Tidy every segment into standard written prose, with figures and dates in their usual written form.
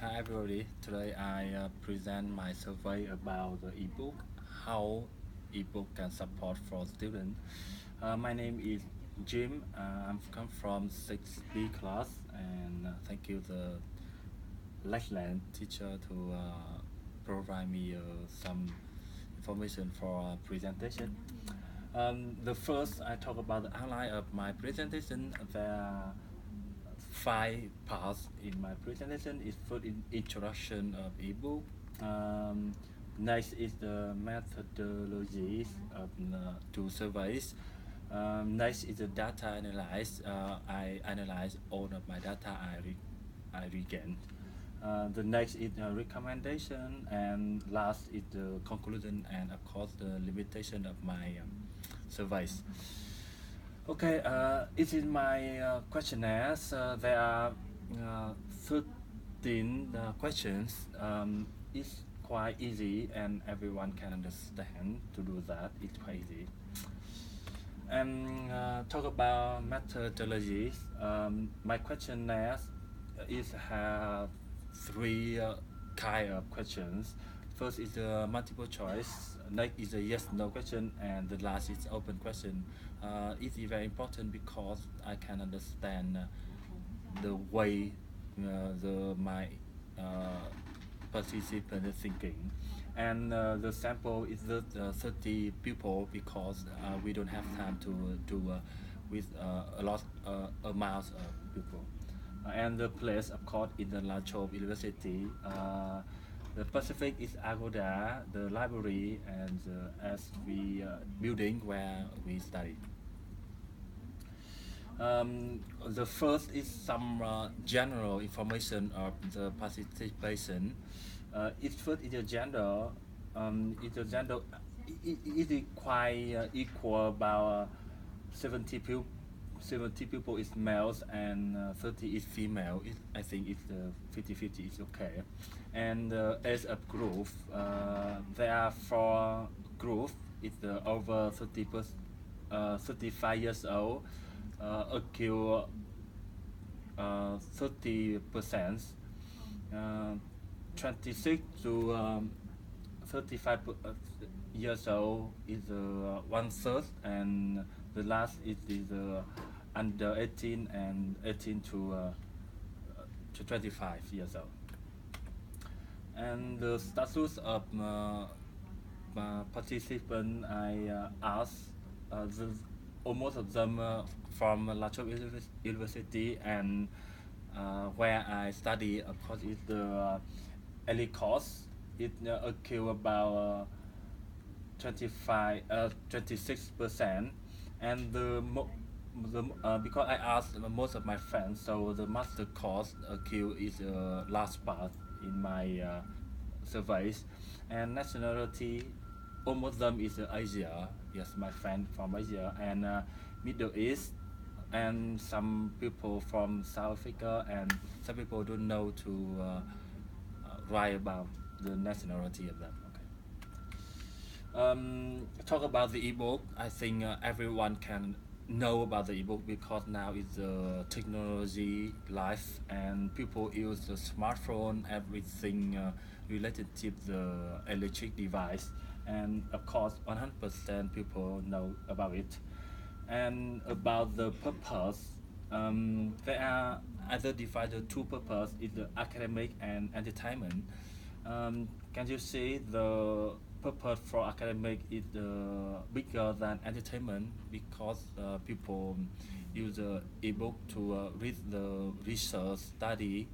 Hi everybody. Today I present my survey about the ebook, how ebook can support for students. My name is Jim. I'm come from 6B class, and thank you the Lachlan teacher to provide me some information for presentation. The first I talk about the outline of my presentation. There are five parts in my presentation. Is first in introduction of ebook. Um, Next is the methodologies of two surveys. Next is the data analyze. I analyze all of my data I regain. The next is the recommendation, and last is the conclusion, and of course the limitation of my surveys. Okay, it is my questionnaires. There are 13 questions. It's quite easy and everyone can understand to do that. It's quite easy. And talk about methodologies. My questionnaires is have three kind of questions. First is the multiple choice. Next is a yes/no question, and the last is open question. It is very important because I can understand the way the my participant is thinking. And the sample is the 30 people because we don't have time to with a lot amount of people. And the place, of course, in the La Trobe University. The Pacific is Agoda, the library, and the SV building where we study. The first is some general information of the participation. It first is a gender. It's a gender. It is quite equal. About 70 people. 70 people is males and 30 is female. I think it's 50-50 is okay. And as a group, there are four groups. It's over 35 years old, occur 30%, 26 to 35 years old is one third, and the last is under 18 and 18 to 25 years old. And the status of participant I asked, almost of them from La Trobe University, and where I study, of course, is the elite course. It occur about 26%, and because I asked most of my friends, so the master course occur is last part in my surveys, and nationality, almost them is Asia. Yes, my friend from Asia and Middle East, and some people from South Africa, and some people don't know to write about the nationality of them. Okay. Talk about the ebook. I think everyone can know about the ebook because now it's a technology life, and people use the smartphone, everything related to the electric device, and of course 100% people know about it. And about the purpose, there are identified the two purpose is the academic and entertainment. Can you see the purpose for academic is bigger than entertainment because people use the ebook to read the research study,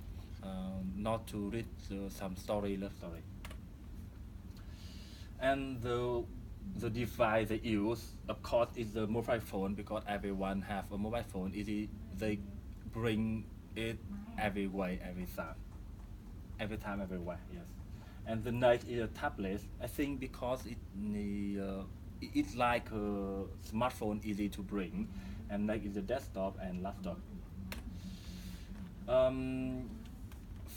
not to read some story, love story. And the device they use, of course, is the mobile phone because everyone have a mobile phone. They bring it everywhere, every time, everywhere. Yes. And the next is a tablet. I think because it's like a smartphone, easy to bring, and next is a desktop and laptop. Um,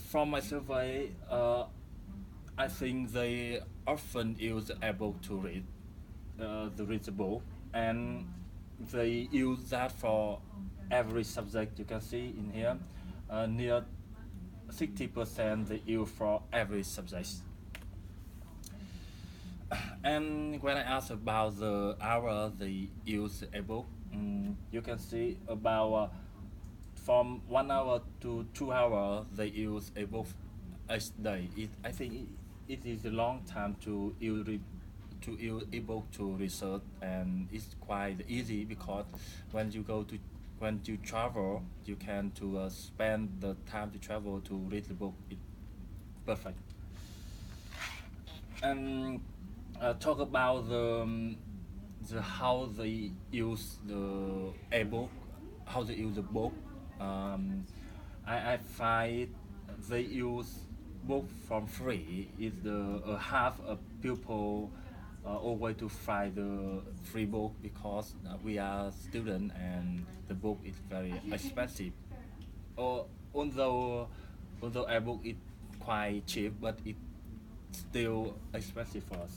from my survey, I think they often use able to read the readable, and they use that for every subject. You can see in here, near 60% the yield for every subject. And when I ask about the hour they use a book, you can see about from 1 hour to 2 hours they use a book each day. I think it is a long time to use able to research, and it's quite easy because when you go to when you travel you can to spend the time to travel to read the book. It's perfect. And talk about the how they use the ebook, how they use the book. Um, I find they use book from free. Is the half of people always to find the free book because we are student and the book is very expensive. Or although ebook is quite cheap, but it still expensive for us.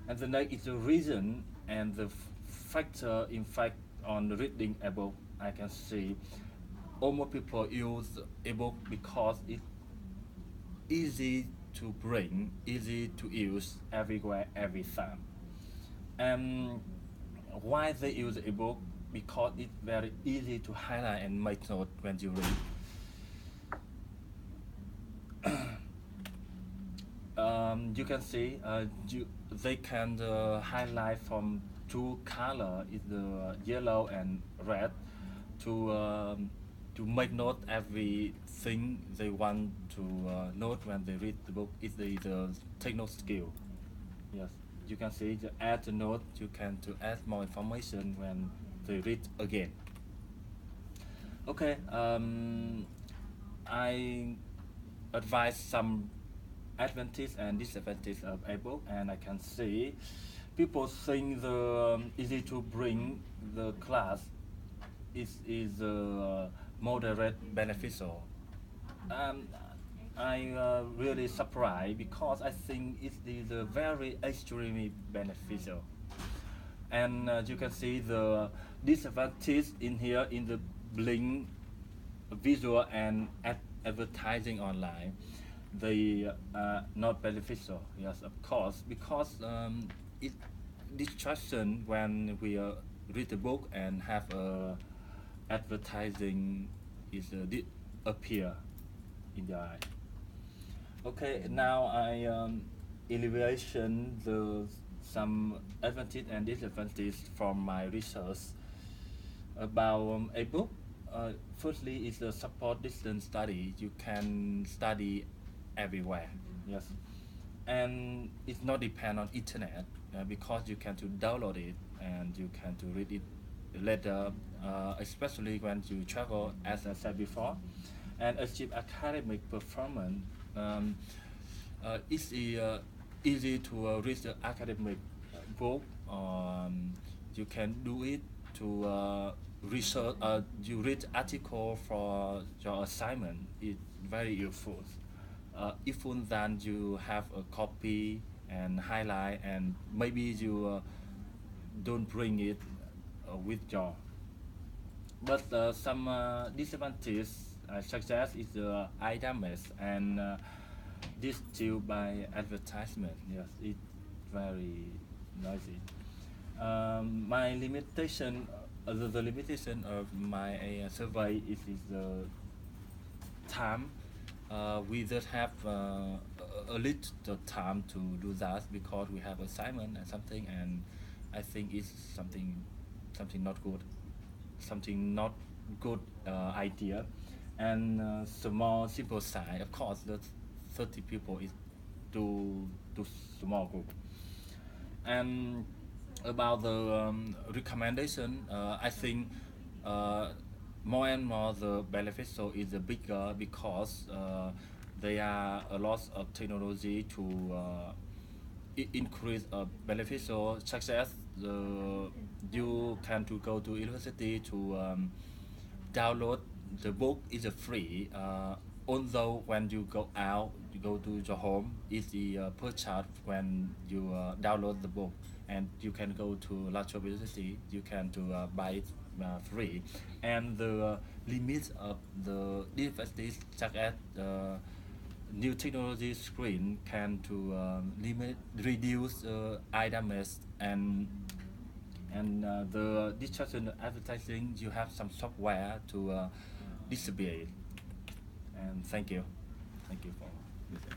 And the next is the reason and the factor in fact on the reading ebook. I can see almost people use ebook because it's easy to bring, easy to use everywhere, every time. And why they use ebook? Because it's very easy to highlight and make note when you read. You can see they can highlight from two color is the yellow and red to make note everything they want to note when they read the book. Is the take note skill. Yes, you can see the add the note. You can to add more information when they read again. Okay, I advise some advantage and disadvantage of ebook, and I can see people think the easy to bring the class is moderate beneficial. Um, I really surprised because I think it is very extremely beneficial. And you can see the disadvantage in here in the link visual and advertising online. They are not beneficial, yes, of course, because it distraction when we read the book and have advertising is appear in the eye. Okay, now I evaluation the some advantage and disadvantage from my research about a book. Firstly, it's a support distance study. You can study everywhere. Yes, and it's not depend on internet because you can to download it and you can to read it later, especially when you travel, as I said before, and achieve academic performance. Um, it's easy to read the academic book. You can do it to research. You read article for your assignment. It's very useful. Even than you have a copy and highlight, and maybe you don't bring it with you. But some disadvantages such as is the eye damage and this due by advertisement. Yes, it's very noisy. My limitation, the limitation of my survey is the time. We just have a little time to do that because we have assignment and something, and I think it's something not good, something not good idea, and small simple size. Of course, the 30 people is too small group. And about the recommendation, I think more and more the beneficial is bigger because there are a lot of technology to increase beneficial success. You can to go to university to download the book is free. Although when you go out, you go to your home, it's the purchase when you download the book, and you can go to Latrobe University. You can to buy it free, and the limits of the devices such as new technology screen can to limit reduce eye damage and the distraction advertising. You have some software to disable it. And thank you for listening.